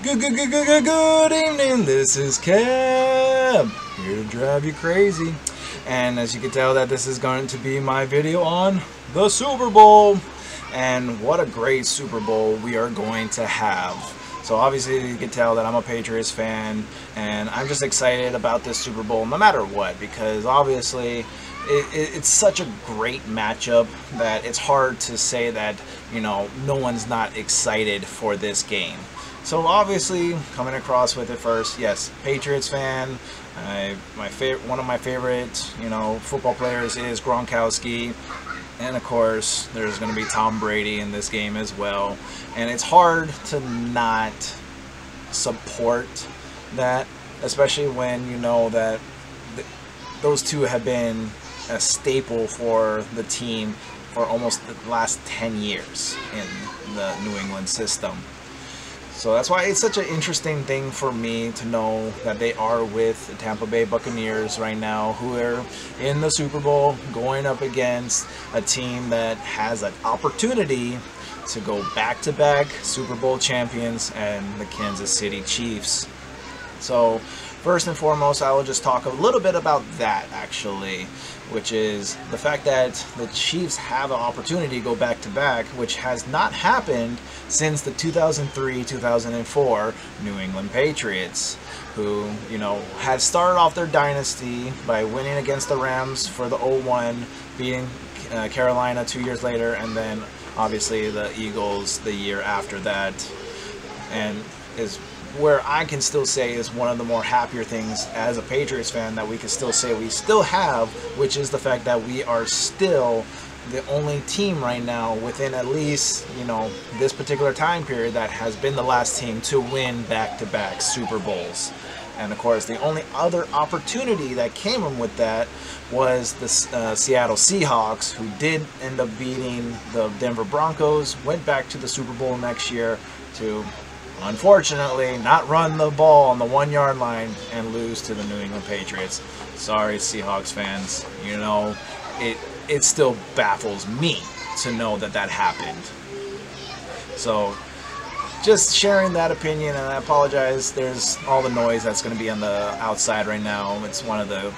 Good evening, this is Cab, here to drive you crazy. And as you can tell that this is going to be my video on the Super Bowl. And what a great Super Bowl we are going to have. So obviously you can tell that I'm a Patriots fan, and I'm just excited about this Super Bowl no matter what, because obviously it's such a great matchup that it's hard to say that, you know, no one's not excited for this game. So obviously coming across with it first, yes, Patriots fan. One of my favorite, you know, football players is Gronkowski. And of course, there's going to be Tom Brady in this game as well. And it's hard to not support that, especially when you know that those two have been a staple for the team for almost the last 10 years in the New England system. So that's why it's such an interesting thing for me to know that they are with the Tampa Bay Buccaneers right now, who are in the Super Bowl going up against a team that has an opportunity to go back-to-back Super Bowl champions and the Kansas City Chiefs. So first and foremost, I will just talk a little bit about that actually, which is the fact that the Chiefs have an opportunity to go back-to-back, which has not happened since the 2003-2004 New England Patriots, who, you know, had started off their dynasty by winning against the Rams for the 0-1, beating Carolina 2 years later, and then obviously the Eagles the year after that, and is where I can still say is one of the more happier things as a Patriots fan that we can still say we still have, which is the fact that we are still the only team right now within at least, you know, this particular time period that has been the last team to win back-to-back Super Bowls. And of course, the only other opportunity that came with that was the Seattle Seahawks, who did end up beating the Denver Broncos, went back to the Super Bowl next year to, unfortunately, not run the ball on the 1-yard line and lose to the New England Patriots. Sorry, Seahawks fans. You know, it still baffles me to know that that happened. So just sharing that opinion, and I apologize, there's all the noise that's going to be on the outside right now. It's one of the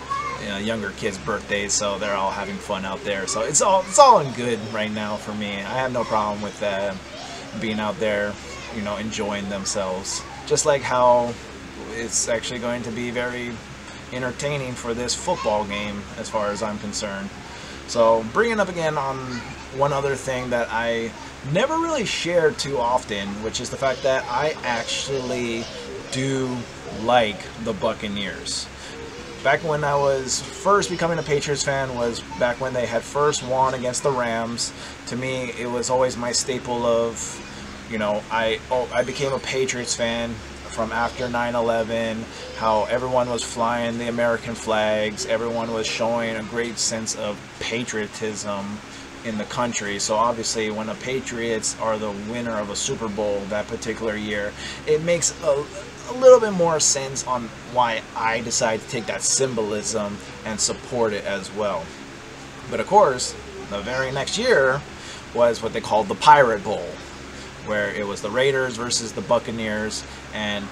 younger kids' birthdays, so they're all having fun out there. So it's all in good right now for me. I have no problem with that, being out there, you know, enjoying themselves. Just like how it's actually going to be very entertaining for this football game as far as I'm concerned. So bringing up again on one other thing that I never really share too often, which is the fact that I actually do like the Buccaneers. Back when I was first becoming a Patriots fan was back when they had first won against the Rams. To me, it was always my staple of, you know, I became a Patriots fan from after 9/11, how everyone was flying the American flags, everyone was showing a great sense of patriotism in the country. So obviously when the Patriots are the winner of a Super Bowl that particular year, it makes a little bit more sense on why I decided to take that symbolism and support it as well. But of course, the very next year was what they called the Pirate Bowl, where it was the Raiders versus the Buccaneers, and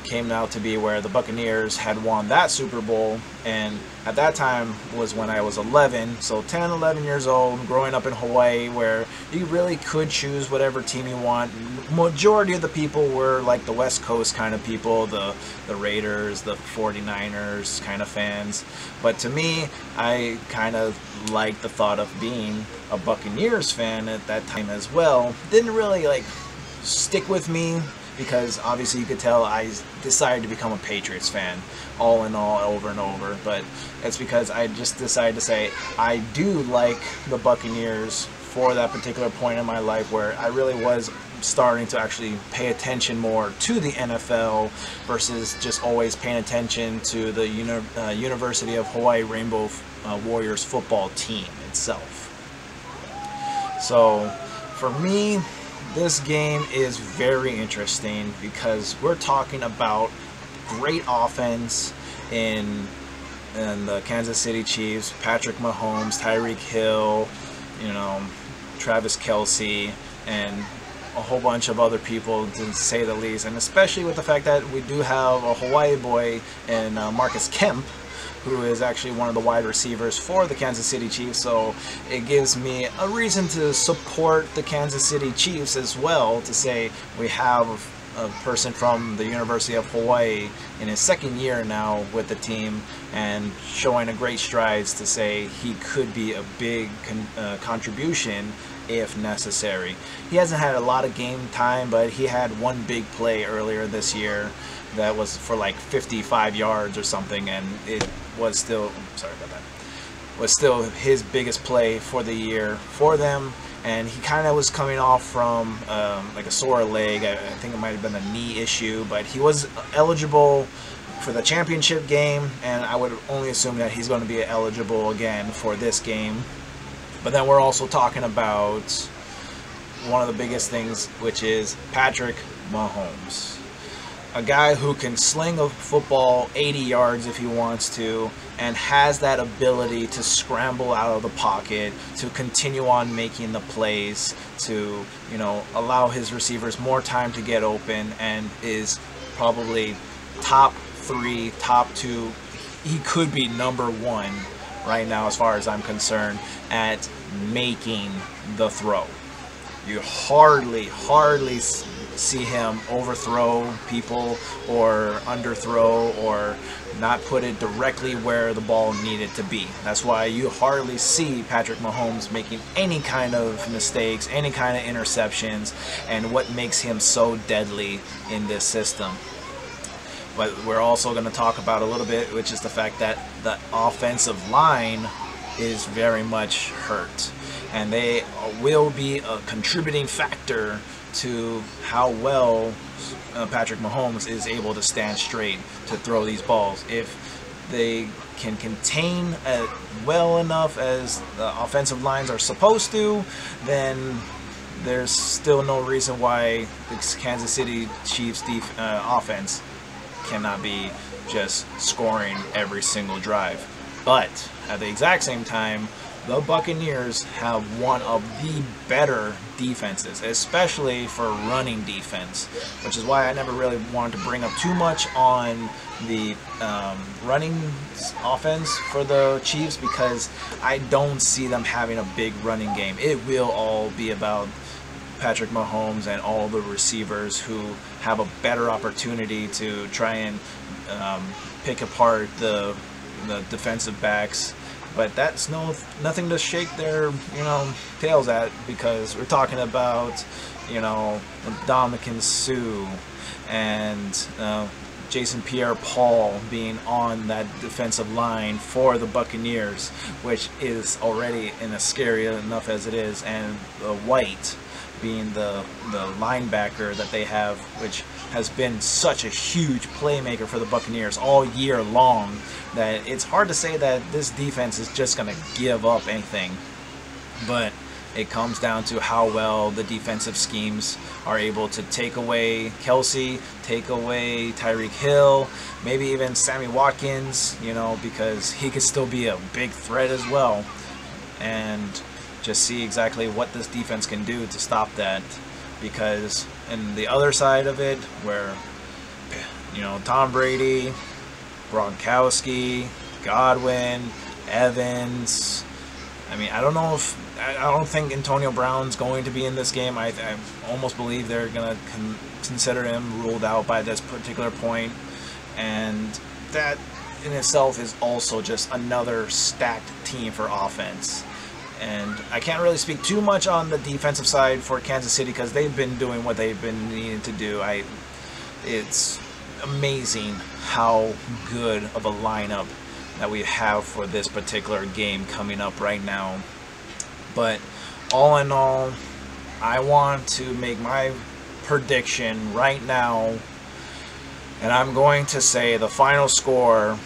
came out to be where the Buccaneers had won that Super Bowl. And at that time was when I was 11, so 10, 11 years old, growing up in Hawaii, where you really could choose whatever team you want. Majority of the people were like the West Coast kind of people, the Raiders, the 49ers kind of fans. But to me, I kind of liked the thought of being a Buccaneers fan at that time as well. Didn't really like stick with me, because obviously you could tell I decided to become a Patriots fan all in all, over and over. But it's because I just decided to say I do like the Buccaneers for that particular point in my life where I really was starting to actually pay attention more to the NFL versus just always paying attention to the University of Hawaii Rainbow Warriors football team itself. So for me, this game is very interesting because we're talking about great offense in the Kansas City Chiefs. Patrick Mahomes, Tyreek Hill, you know, Travis Kelce, and a whole bunch of other people, to say the least, and especially with the fact that we do have a Hawaii boy in Marcus Kemp, who is actually one of the wide receivers for the Kansas City Chiefs. So it gives me a reason to support the Kansas City Chiefs as well, to say we have a person from the University of Hawaii in his second year now with the team, and showing a great strides, to say he could be a big contribution if necessary. He hasn't had a lot of game time, but he had one big play earlier this year that was for like 55 yards or something, and it was still, sorry about that, was still his biggest play for the year for them. And he kind of was coming off from like a sore leg. I think it might have been a knee issue, but he was eligible for the championship game, and I would only assume that he's going to be eligible again for this game. But then we're also talking about one of the biggest things, which is Patrick Mahomes. A guy who can sling a football 80 yards if he wants to, and has that ability to scramble out of the pocket, to continue on making the plays, to, you know, allow his receivers more time to get open, and is probably top 3, top 2. He could be number 1 right now, as far as I'm concerned, at making the throw. You hardly see him overthrow people or underthrow or not put it directly where the ball needed to be. That's why you hardly see Patrick Mahomes making any kind of mistakes, any kind of interceptions, and what makes him so deadly in this system. But we're also going to talk about a little bit, which is the fact that the offensive line is very much hurt, and they will be a contributing factor to how well Patrick Mahomes is able to stand straight to throw these balls. If they can contain it well enough as the offensive lines are supposed to, then there's still no reason why the Kansas City Chiefs offense cannot be just scoring every single drive. But at the exact same time, the Buccaneers have one of the better defenses, especially for running defense, which is why I never really wanted to bring up too much on the running offense for the Chiefs, because I don't see them having a big running game. It will all be about Patrick Mahomes and all the receivers who have a better opportunity to try and pick apart the defensive backs. But that's nothing to shake their, tails at, because we're talking about, Dominican Sue and Jason Pierre-Paul being on that defensive line for the Buccaneers, which is already scary enough as it is, and White being the linebacker that they have, which has been such a huge playmaker for the Buccaneers all year long, that it's hard to say that this defense is just going to give up anything. But it comes down to how well the defensive schemes are able to take away Kelsey, take away Tyreek Hill, maybe even Sammy Watkins, because he could still be a big threat as well. And just see exactly what this defense can do to stop that. Because in the other side of it, where Tom Brady, Gronkowski, Godwin, Evans, I don't think Antonio Brown's going to be in this game. I almost believe they're gonna consider him ruled out by this particular point, and that in itself is also just another stacked team for offense. And I can't really speak too much on the defensive side for Kansas City, because they've been doing what they've been needing to do. It's amazing how good of a lineup that we have for this particular game coming up right now. But all in all, I want to make my prediction right now, and I'm going to say the final score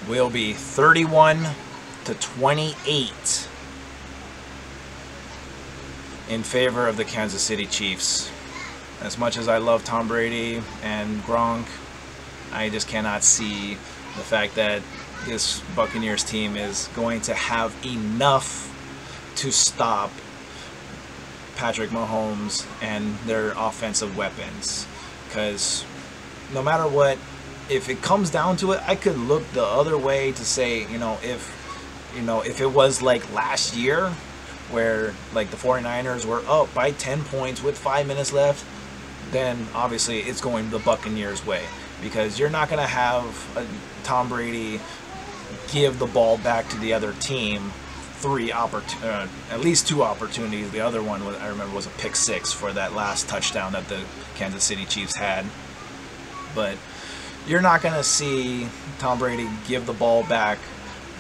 will be 31-28 in favor of the Kansas City Chiefs. As much as I love Tom Brady and Gronk, I just cannot see the fact that this Buccaneers team is going to have enough to stop Patrick Mahomes and their offensive weapons. Because no matter what, if it comes down to it, I could look the other way to say, if it was like last year where like the 49ers were up by 10 points with 5 minutes left, then obviously it's going the Buccaneers' way, because you're not going to have Tom Brady give the ball back to the other team at least 2 opportunities. The other one I remember was a pick 6 for that last touchdown that the Kansas City Chiefs had. But you're not going to see Tom Brady give the ball back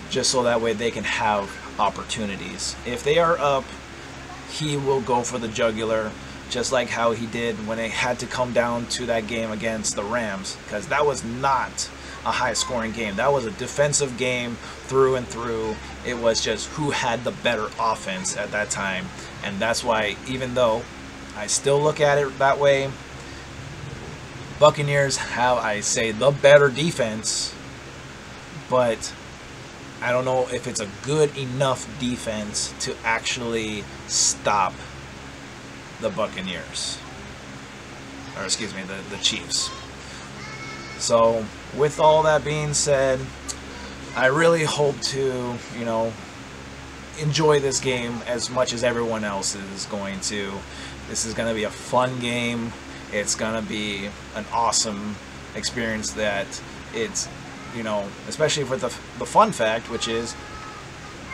just so that way they can have opportunities. If they are up, he will go for the jugular, just like how he did when it had to come down to that game against the Rams, because that was not a high-scoring game. That was a defensive game through and through. It was just who had the better offense at that time. And that's why, even though I still look at it that way, Buccaneers have, I say, the better defense, but I don't know if it's a good enough defense to actually stop the Buccaneers. Or excuse me, the Chiefs. So with all that being said, I really hope to, enjoy this game as much as everyone else is going to. This is going to be a fun game. It's going to be an awesome experience that it's, especially for the fun fact, which is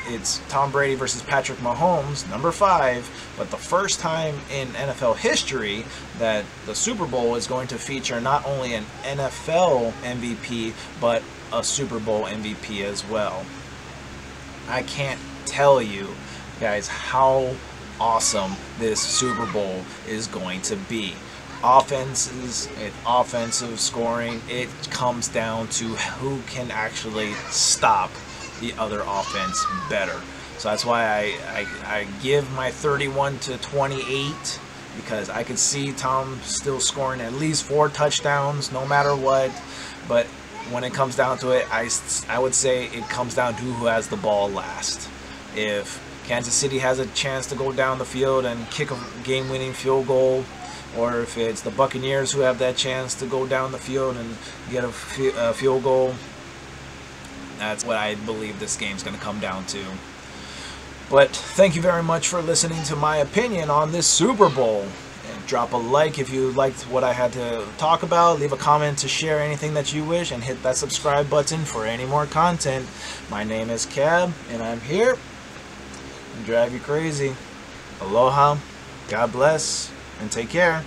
it's Tom Brady versus Patrick Mahomes, number 5, but the first time in NFL history that the Super Bowl is going to feature not only an NFL MVP, but a Super Bowl MVP as well. I can't tell you guys how awesome this Super Bowl is going to be. Offensive scoring, it comes down to who can actually stop the other offense better. So that's why I give my 31-28, because I could see Tom still scoring at least 4 touchdowns no matter what. But when it comes down to it, I would say it comes down to who has the ball last. If Kansas City has a chance to go down the field and kick a game-winning field goal, or if it's the Buccaneers who have that chance to go down the field and get a field goal, that's what I believe this game's going to come down to. But thank you very much for listening to my opinion on this Super Bowl. And drop a like if you liked what I had to talk about. Leave a comment to share anything that you wish, and hit that subscribe button for any more content. My name is Cab, and I'm here to drive you crazy. Aloha, God bless, and take care.